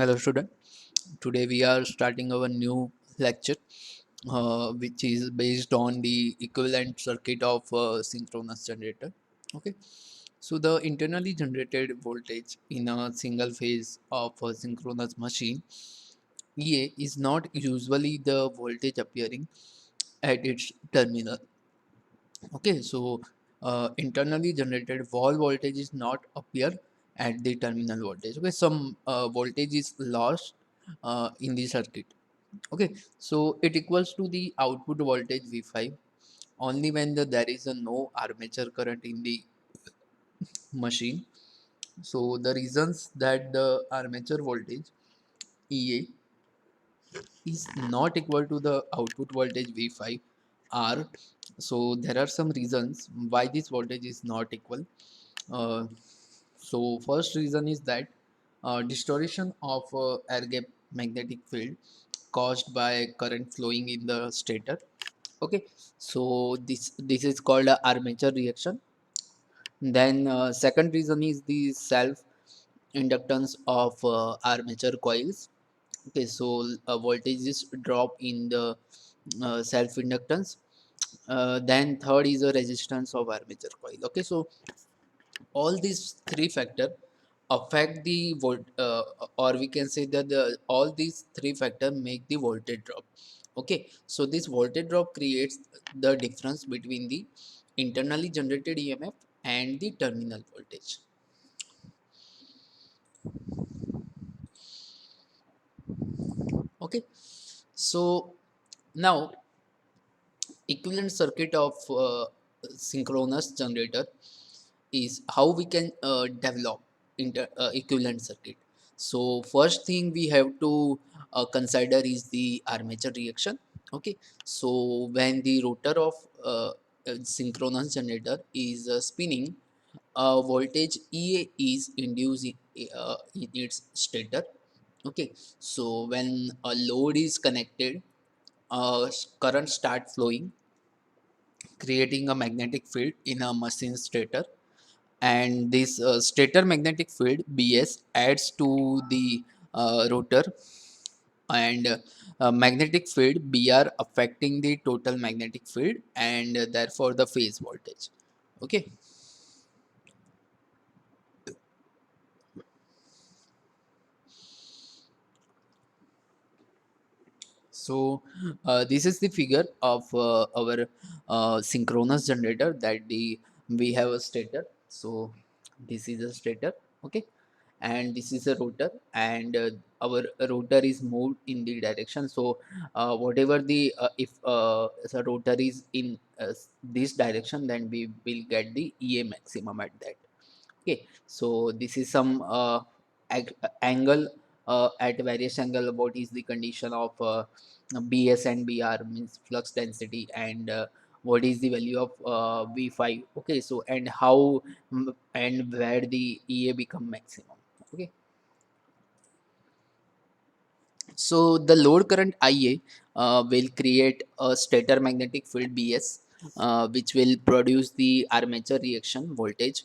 Hello student. Today we are starting our new lecture which is based on the equivalent circuit of synchronous generator. Okay. So the internally generated voltage in a single phase of a synchronous machine EA is not usually the voltage appearing at its terminal. Okay, so internally generated wall voltage is not appear at the terminal voltage. Okay, some voltage is lost in the circuit. Okay, so it equals to the output voltage V5 only when there is a no armature current in the machine. So the reasons that the armature voltage EA is not equal to the output voltage V5 are, so there are some reasons why this voltage is not equal. uh, so first reason is that distortion of air gap magnetic field caused by current flowing in the stator. Okay, so this is called a armature reaction. Then second reason is the self inductance of armature coils. Okay, so voltages drop in the self inductance. Then third is the resistance of armature coil. Okay, so all these three factor affect the volt, or we can say that all these three factor make the voltage drop. Okay, so this voltage drop creates the difference between the internally generated EMF and the terminal voltage. Okay, so now equivalent circuit of synchronous generator is how we can develop equivalent circuit. So first thing we have to consider is the armature reaction. Okay, so when the rotor of a synchronous generator is spinning, voltage EA is induced in its stator. Okay, so when a load is connected, current start flowing, creating a magnetic field in a machine stator, and this stator magnetic field Bs adds to the rotor, and magnetic field Br affecting the total magnetic field, and therefore the phase voltage. Okay, so this is the figure of our synchronous generator that we have a stator. So this is a stator. Okay, and this is a rotor, and our rotor is moved in the direction. So whatever the if the rotor is in this direction, then we will get the EA maximum at that. Okay, so this is some angle, at various angle what is the condition of Bs and Br, means flux density, and what is the value of V5. Okay, so and how and where the EA become maximum. Okay, so the load current IA will create a stator magnetic field Bs, which will produce the armature reaction voltage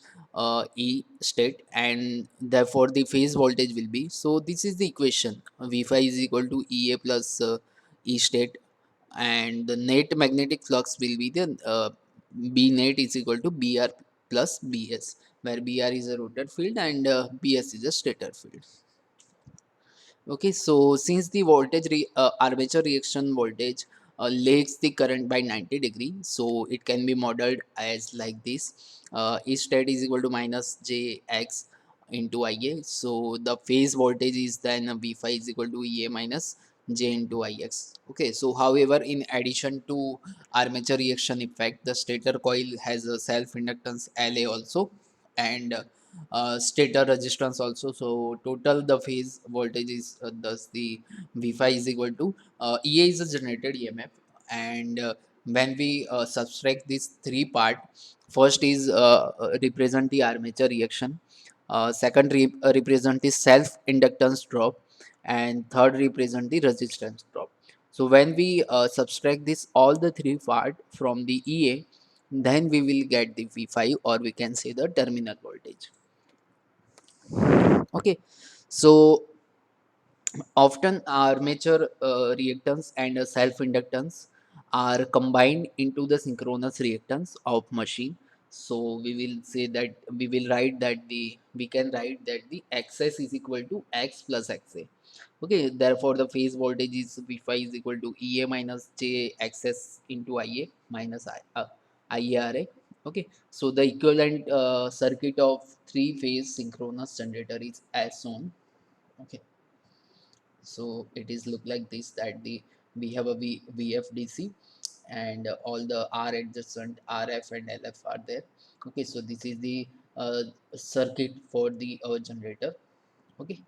E state, and therefore the phase voltage will be. So this is the equation: V5 is equal to EA plus E state, and the net magnetic flux will be the B net is equal to Br plus Bs, where Br is a rotor field and Bs is a stator field. Okay, so since the armature reaction voltage lags the current by 90 degree, so it can be modeled as like this. E state is equal to minus Jx into Ia. So the phase voltage is then V5 is equal to Ea minus J into Ix. Okay, so however, in addition to armature reaction effect, the stator coil has a self inductance La also, and stator resistance also. So total the phase voltage is thus the V5 is equal to Ea is a generated EMF, and when we subtract these three part, first is represent the armature reaction, second represent the self inductance drop, and third represent the resistance drop. So when we subtract this all the three part from the EA, then we will get the V5, or we can say the terminal voltage. Okay, so Often, armature reactance and self-inductance are combined into the synchronous reactance of machine. So we will say that we can write that the xs is equal to x plus xa. Okay, therefore the phase voltage is V5 is equal to EA minus J xs into IA minus IARA. Okay, so the equivalent circuit of three-phase synchronous generator is as shown. Okay, so it is look like this, that the we have a VFDC, and all the R adjacent RF and LF are there. Okay, so this is the uh, circuit for the our generator. Okay,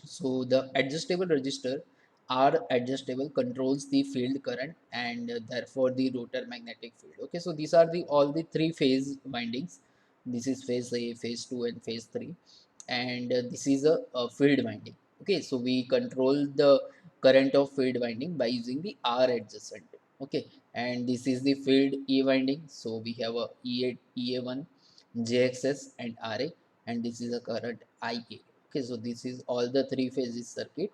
so the adjustable resistor are adjustable, controls the field current, and therefore the rotor magnetic field. Okay, so these are the all the three phase windings. This is phase A, phase 2, and phase 3, and this is a field winding. Okay, so we control the current of field winding by using the R adjacent. Okay, and this is the field E winding. So we have a EA1, JXS, and RA, and this is a current IA. Okay, so this is all the three phases circuit.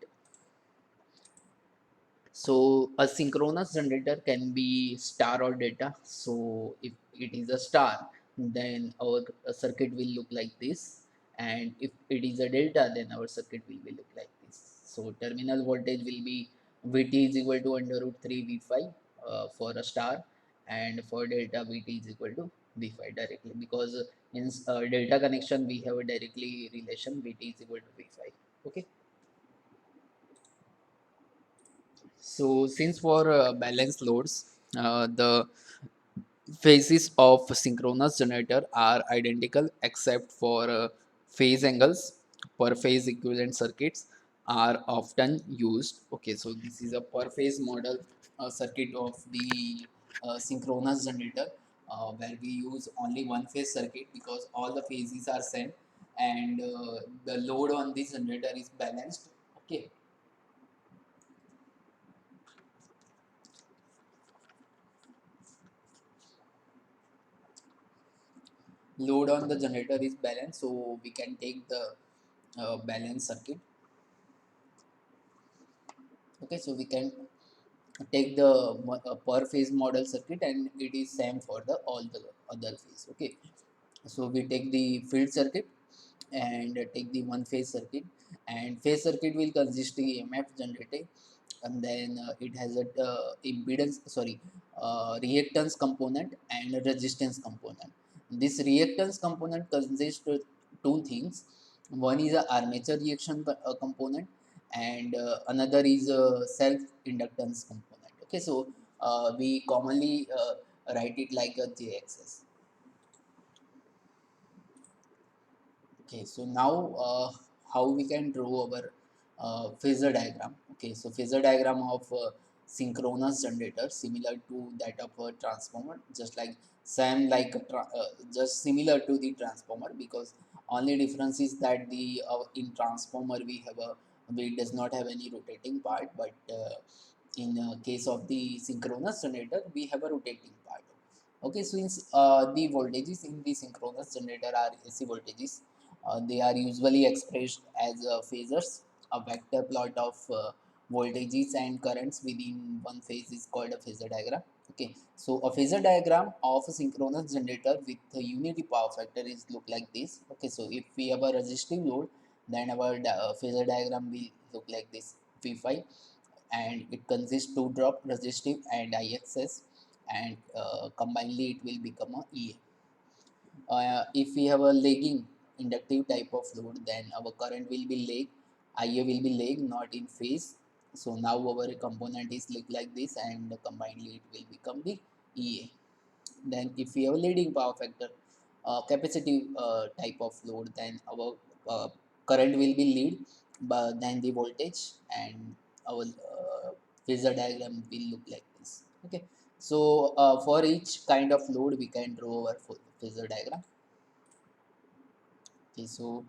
So a synchronous generator can be star or delta. So if it is a star, then our circuit will look like this, and if it is a delta, then our circuit will be look like this. So terminal voltage will be Vt is equal to under root 3 V5 for a star, and for delta Vt is equal to V5 directly, because in delta connection we have a directly relation Vt is equal to V5. Okay. So since for balanced loads, the phases of synchronous generator are identical except for phase angles. Per phase equivalent circuits are often used. Okay, so this is a per phase model circuit of the synchronous generator, where we use only one phase circuit because all the phases are same, and the load on this generator is balanced. Okay, load on the generator is balanced, so we can take the balance circuit. Okay, so we can take the per phase model circuit, and it is same for the all the other phase. Okay, so we take the field circuit and take the one phase circuit, and phase circuit will consist the EMF generated, and then it has a impedance, sorry, reactance component and a resistance component. This reactance component consists of two things. One is a armature reaction component, and another is a self inductance component. Okay, so we commonly write it like a JXS. Okay, so now how we can draw our phasor diagram. Okay, so phasor diagram of synchronous generator similar to that of a transformer, just like same like just similar to the transformer, because only difference is that the in transformer we have a, we does not have any rotating part, but in case of the synchronous generator we have a rotating part. Okay, so the voltages in the synchronous generator are AC voltages. They are usually expressed as phasors. A vector plot of voltages and currents within one phase is called a phasor diagram. Okay, so a phasor diagram of a synchronous generator with a unity power factor is look like this. Okay, so if we have a resistive load, then our phasor diagram will look like this: V5, and it consists two drop resistive and IXS, and combinedly it will become a EA. If we have a lagging inductive type of load, then our current will be lag, IA will be lag, not in phase. So now our component is look like this, and combinedly it will become the EA. Then if we have a leading power factor, capacitive type of load, then our current will be lead, but then the voltage, and our phasor diagram will look like this. Okay, so for each kind of load we can draw our phasor diagram. Okay, so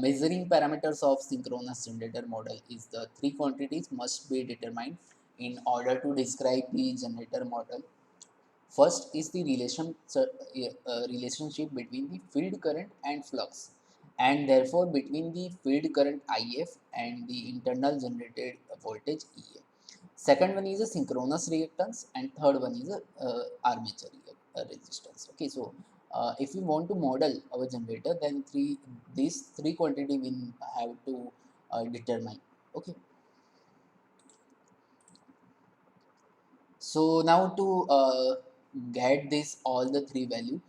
measuring parameters of synchronous generator model is the three quantities must be determined in order to describe the generator model. First is the relationship between the field current and flux. and therefore between the field current IF and the internal generated voltage EA. Second one is a synchronous reactance, and third one is a armature resistance. Okay, so if we want to model our generator, then these three quantity we have to determine. Okay, so now to get this all the three value,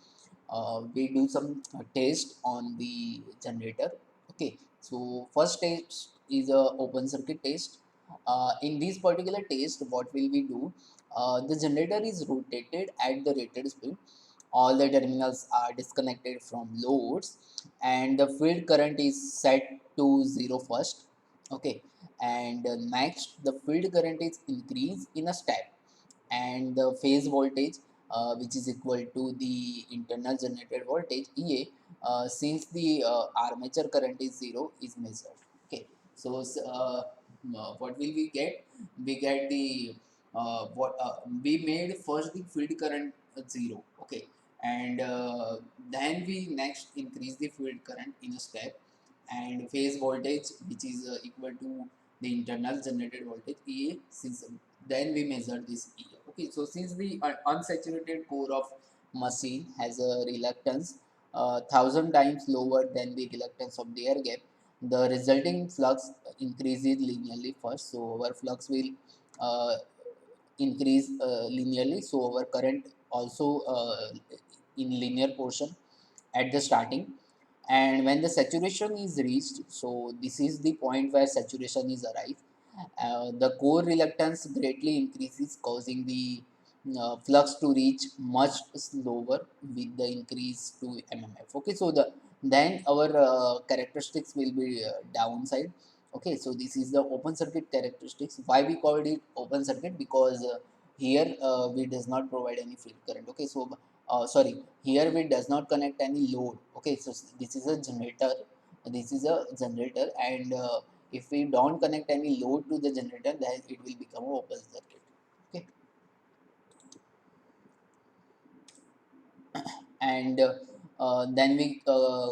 we do some test on the generator. Okay, so first test is a open circuit test. In this particular test, what will we do? The generator is rotated at the rated speed. All the terminals are disconnected from loads, and the field current is set to 0 first. Okay, and next the field current is increased in a step, and the phase voltage, which is equal to the internal generated voltage EA, since the armature current is 0, is measured. Okay, so what will we get? We get the what we made first the field current 0. Okay, and then we next increase the field current in a step, and phase voltage, which is equal to the internal generated voltage EA, since then we measure this EA. Okay, so since the unsaturated core of machine has a reluctance 1,000 times lower than the reluctance of the air gap, the resulting flux increases linearly first. So our flux will uh, increase linearly. So our current also in linear portion at the starting, and when the saturation is reached, so this is the point where saturation is arrived, the core reluctance greatly increases, causing the flux to reach much slower with the increase to mmf. Okay, so then our characteristics will be downside. Okay, so this is the open circuit characteristics. Why we called it open circuit? Because here we does not provide any field current. Okay, so sorry, here we does not connect any load. Okay, so this is a generator, and if we don't connect any load to the generator, then it will become an open circuit. Okay, and then we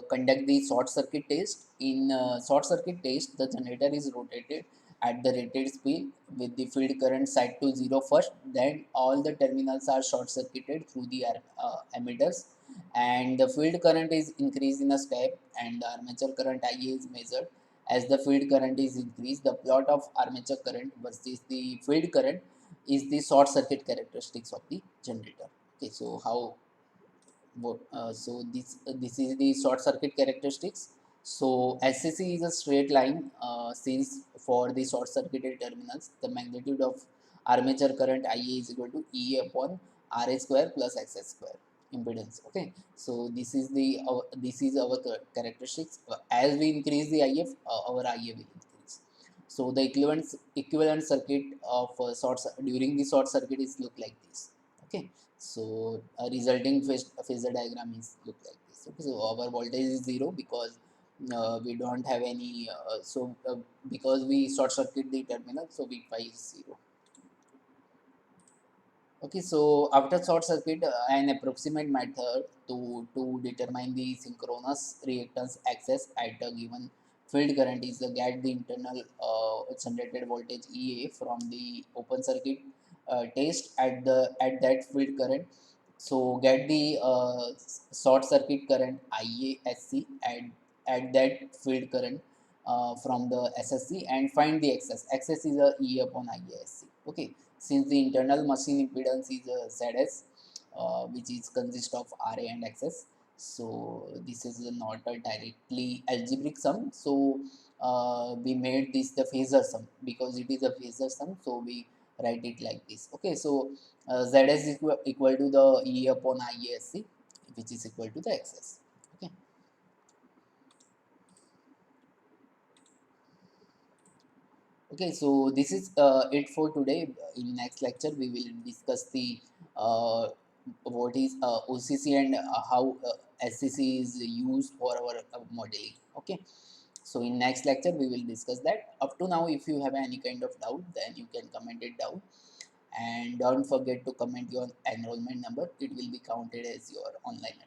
conduct the short circuit test. In short circuit test, the generator is rotated at the rated speed with the field current set to 0 first. Then all the terminals are short circuited through the emitters, and the field current is increased in a step, and the armature current IA is measured. As the field current is increased, the plot of armature current versus the field current is the short circuit characteristics of the generator. Okay, so how so this is the short circuit characteristics. So SCC is a straight line, since for the short circuited terminals, the magnitude of armature current IA is equal to E upon RA square plus XS square impedance. Okay, so this is our characteristics. As we increase the IF, our IA will increase. So the equivalent circuit of during the short circuit is look like this. Okay, so a resulting phasor diagram is look like this. Okay, so our voltage is 0 because we don't have any because we short circuit the terminal, so V phi is 0. Okay, so after short circuit, an approximate method to determine the synchronous reactance access at a given field current is to get the internal generated voltage EA from the open circuit test at that field current. So get the short circuit current IASC at that field current from the SSC, and find the excess. Excess is a E upon IASC. Okay, since the internal machine impedance is ZS, which is consist of RA and XS. So this is not a directly algebraic sum. So we made this the phasor sum because it is a phasor sum. So we write it like this. Okay, so ZS is equal to the E upon IASC, which is equal to the XS. Okay. Okay, so this is it for today. In next lecture, we will discuss the uh, what is OCC and how SCC is used for our modeling. Okay, so in next lecture, we will discuss that. Up to now, if you have any kind of doubt, then you can comment it down, and don't forget to comment your enrollment number. It will be counted as your online